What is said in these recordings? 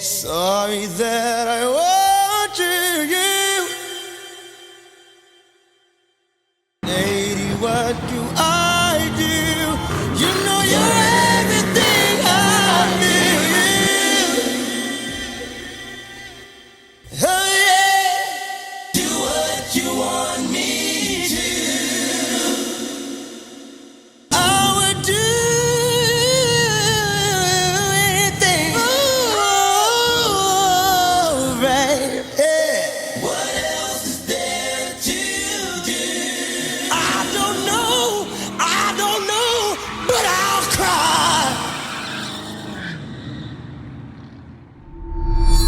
Sorry that I want you. Lady, what do I do? You know you're everything I need. Oh yeah, do what you want me to. I would do anything. Oh, right. Yeah. What else is there to do? I don't know, but I'll cry.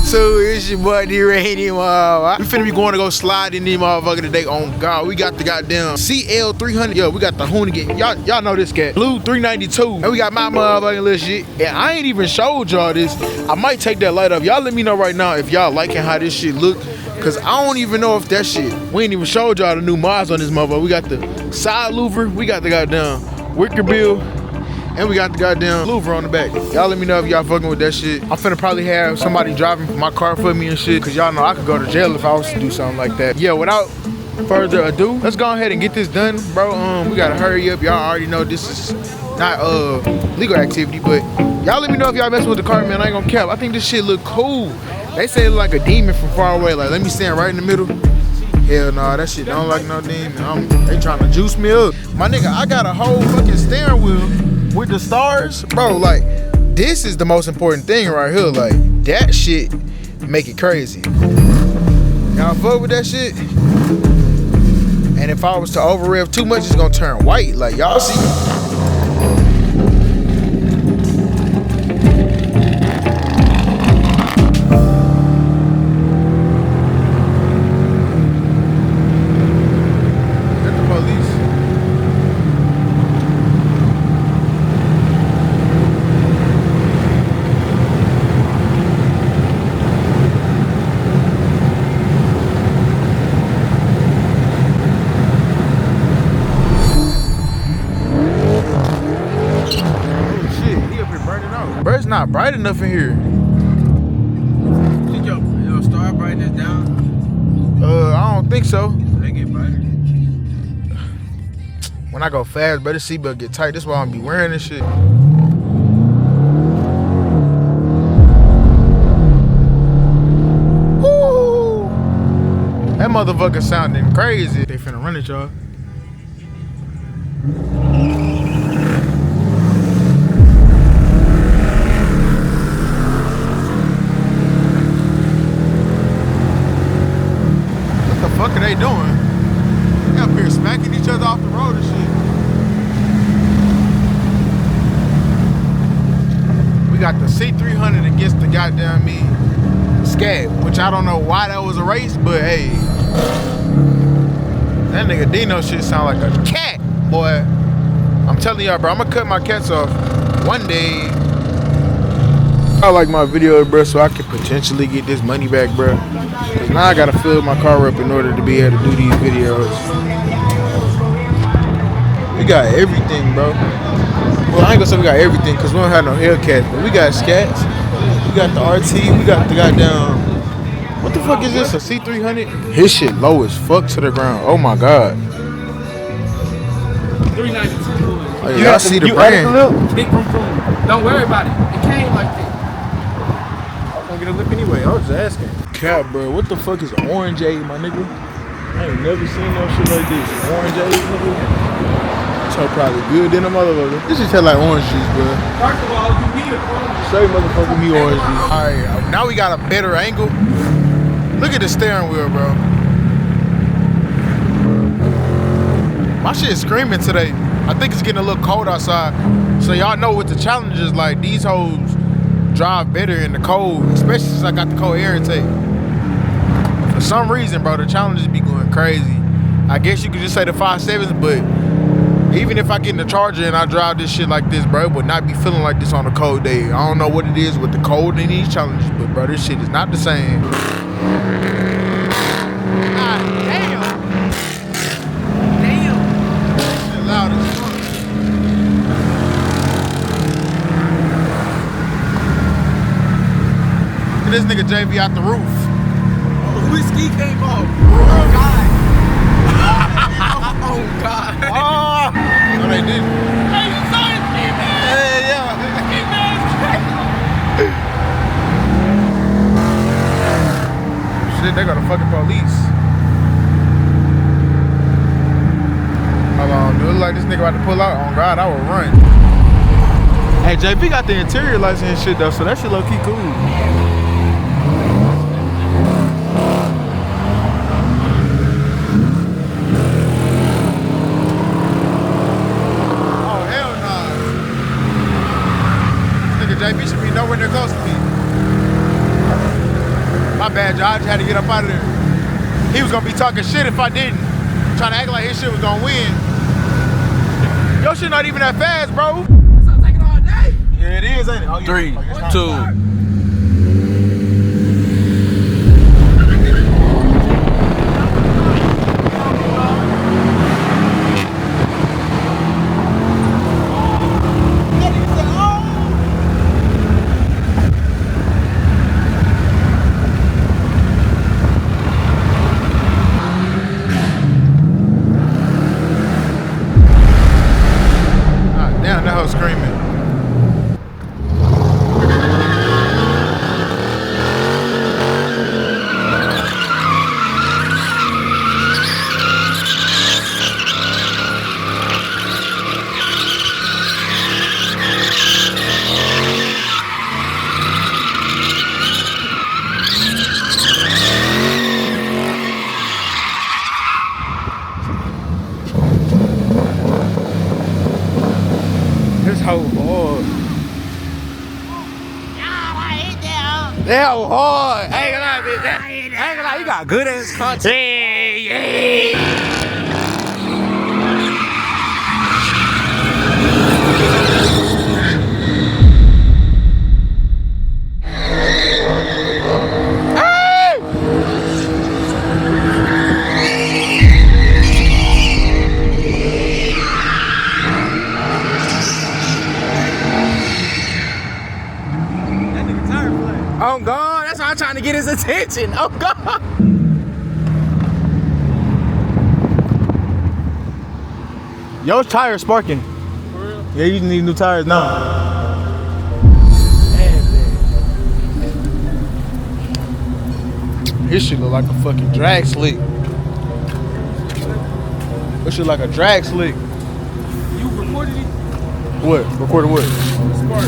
So it's your boy DeeRay. We finna be going to go slide in these motherfuckers today. On God, we got the goddamn CL300. Yo, we got the Hoonigan. Y'all know this cat. Blue 392. And we got my motherfucking little shit. And I ain't even showed y'all this. I might take that light off. Y'all let me know right now if y'all liking how this shit look. Cause I don't even know if that shit. We ain't even showed y'all the new mods on this motherfucker. We got the side louver. We got the goddamn wicker bill. And we got the goddamn louver on the back. Y'all let me know if y'all fucking with that shit. I'm finna probably have somebody driving my car for me and shit. Cause y'all know I could go to jail if I was to do something like that. Yeah, without further ado, let's go ahead and get this done, bro. We gotta hurry up. Y'all already know this is not legal activity, but y'all let me know if y'all messing with the car, man. I ain't gonna cap. I think this shit look cool. They say it look like a demon from far away. Like, let me stand right in the middle. Hell nah, that shit don't like no demon. They trying to juice me up. My nigga, I got a whole fucking steering wheel with the stars. Bro, like, this is the most important thing right here. Like, that shit make it crazy. Y'all fuck with that shit? And if I was to over rev too much, it's gonna turn white. Like, y'all see? Bro, it's not bright enough in here. Did your star brightness down? I don't think so. They get brighter. When I go fast, better seatbelt get tight. That's why I'm be wearing this shit. Woo! That motherfucker sounding crazy. They finna run it, y'all. What the fuck are they doing? They up here smacking each other off the road and shit. We got the C300 against the goddamn me Scat, which I don't know why that was a race, but hey, that nigga Dino shit sound like a cat, boy. I'm telling y'all, bro, I'm gonna cut my cats off one day. I like my videos, bro, so I can potentially get this money back, bro. Cause now I gotta fill my car up in order to be able to do these videos. We got everything, bro. Well, I ain't gonna say we got everything, cause we don't have no Hellcats, but we got Scats, we got the RT, we got the goddamn. What the fuck is this? A C300? His shit low as fuck to the ground. Oh my god. 392. Oh, yeah, y'all see the brand. Big room. Don't worry about it. It came like this. Get a lip anyway. I was just asking. Cap, bro. What the fuck is orange A, my nigga? I ain't never seen no shit like this. Orange A, nigga. So probably good than a motherfucker. This just taste like orange juice, bro. First of all, you need a Say motherfucker me orange juice. Alright, now we got a better angle. Look at the steering wheel, bro. My shit is screaming today. I think it's getting a little cold outside. So y'all know what the challenge is like. These hoes drive better in the cold, especially since I got the cold air intake. For some reason, bro, the challenges be going crazy. I guess you could just say the 5.7s, but even if I get in the Charger and I drive this shit like this, bro, it would not be feeling like this on a cold day. I don't know what it is with the cold in these challenges, but bro, this shit is not the same. God damn. Damn. Shit loud as fuck. This nigga JV out the roof. Whiskey came off. Oh God. Oh God. Oh. No, they didn't. Hey, you saw his ski mask. Yeah. Ski mask. Shit, they got the fucking police. Hold on, dude. Look like this nigga about to pull out. On God, I will run. Hey, JB got the interior lights and shit though, so that shit low key cool. JB should be nowhere near close to me. My bad, y'all. I just had to get up out of there. He was gonna be talking shit if I didn't. Trying to act like his shit was gonna win. Your shit not even that fast, bro. That sounds like it all day. Yeah, it is, ain't it? Oh, yeah. 3, Oh, 2. Damn, that hoe screaming. This hoe hard. That hoe hard. I ain't gonna lie, bitch. I ain't gonna lie, you got good ass content. Oh God, that's why I'm trying to get his attention. Oh God. Yo, tire sparking. For real? Yeah, you need new tires now. His shit look like a fucking drag slick. This shit like a drag slick. You recorded it? What? Recorded what? Smart.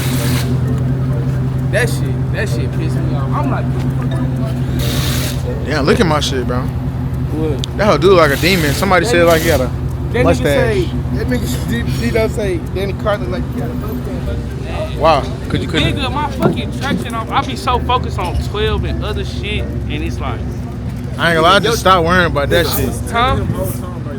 That shit pissed me off. I'm like, Damn, look at my shit, bro. what? That hoe do like a demon. Somebody said like he got a That nigga say, mustache. say, Danny Carter like he got a mustache. Wow, cause you couldn't. Nigga, my fucking traction, I be so focused on 12 and other shit, and it's like, I ain't gonna lie, I just stop worrying about that shit. huh?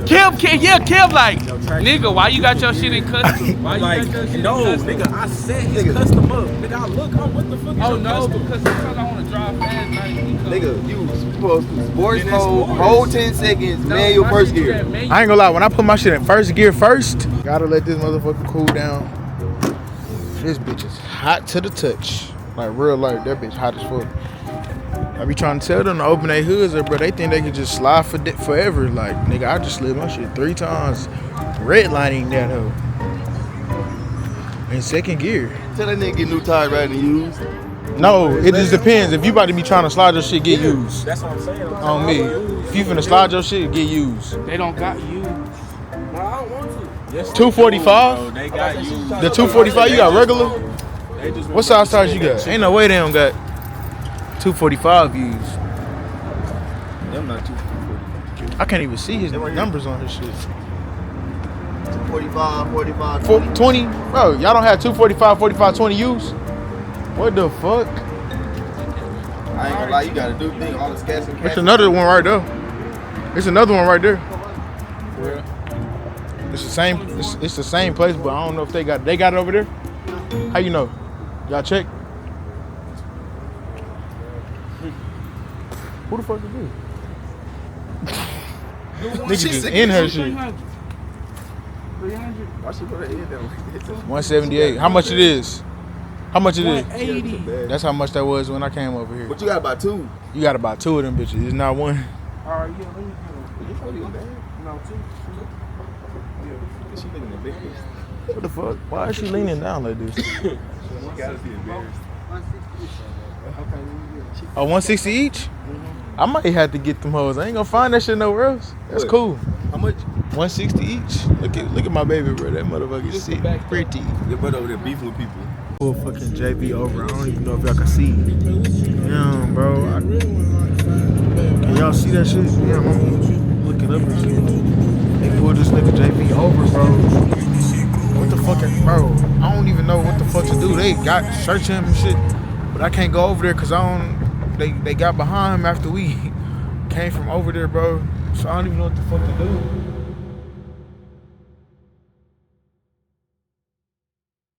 Kev, like, nigga, why you got your shit in custom? Why you got your shit in custom? Nigga, I set his custom up. Nigga, I look, what the fuck is Oh your no, custom? because sometimes I want to drive fast, like, Nigga, you was supposed to sports And that's mode, sports. hold 10 seconds, manual my first shit gear. at manual. I ain't gonna lie, when I put my shit in first gear first, gotta let this motherfucker cool down. This bitch is hot to the touch. Like real life, that bitch hot as fuck. I be trying to tell them to open their hoods up, bro. They think they can just slide for forever. Like, nigga, I just slid my shit 3 times, redlining that hoe. In second gear. Tell that nigga get new tires right and used. No, it just depends. If you about to be trying to slide your shit, get used. That's what I'm saying. On me. If you finna slide your shit, get used. They don't got you. No, I don't want to. Yes, 245? they got you. The 245 you got regular? They just What size tires you got? Ain't no way they don't got 245 used. Them not 245. I can't even see his numbers on his shit. 245, 45, 20? Bro, y'all don't have 245, 45, 20 used? What the fuck? I ain't gonna lie, you gotta do thing, all the scats and There's cats. another one right there. There's another one right there. It's the same. It's the same place, but I don't know if they got it over there. How you know? Y'all check. Who the fuck is this? Nigga just in her shit. 300. Why she put her head down like this? 178. How much it is? How much it is? 180. That's how much that was when I came over here. But you got about 2. You got about 2 of them bitches. It's not one. All right, yeah, let me get them. No, 2. She looking embarrassed. What the fuck? Why is she leaning down like this? She gotta be embarrassed. Oh, 160 each? I might have to get them hoes. I ain't gonna find that shit nowhere else. That's What? cool. How much? 160 each. Look at my baby, bro. That motherfucker sick. Pretty. Your brother over there beefing with people. Pull fucking JB over. I don't even know if y'all can see. Damn, bro. Can y'all see that shit? Damn, I'm looking up and shit. They pulled this nigga JB over, bro. What the fuck, bro? I don't even know what the fuck to do. They got searching him and shit, but I can't go over there because I don't. They got behind him after we came from over there, bro. So I don't even know what the fuck to do.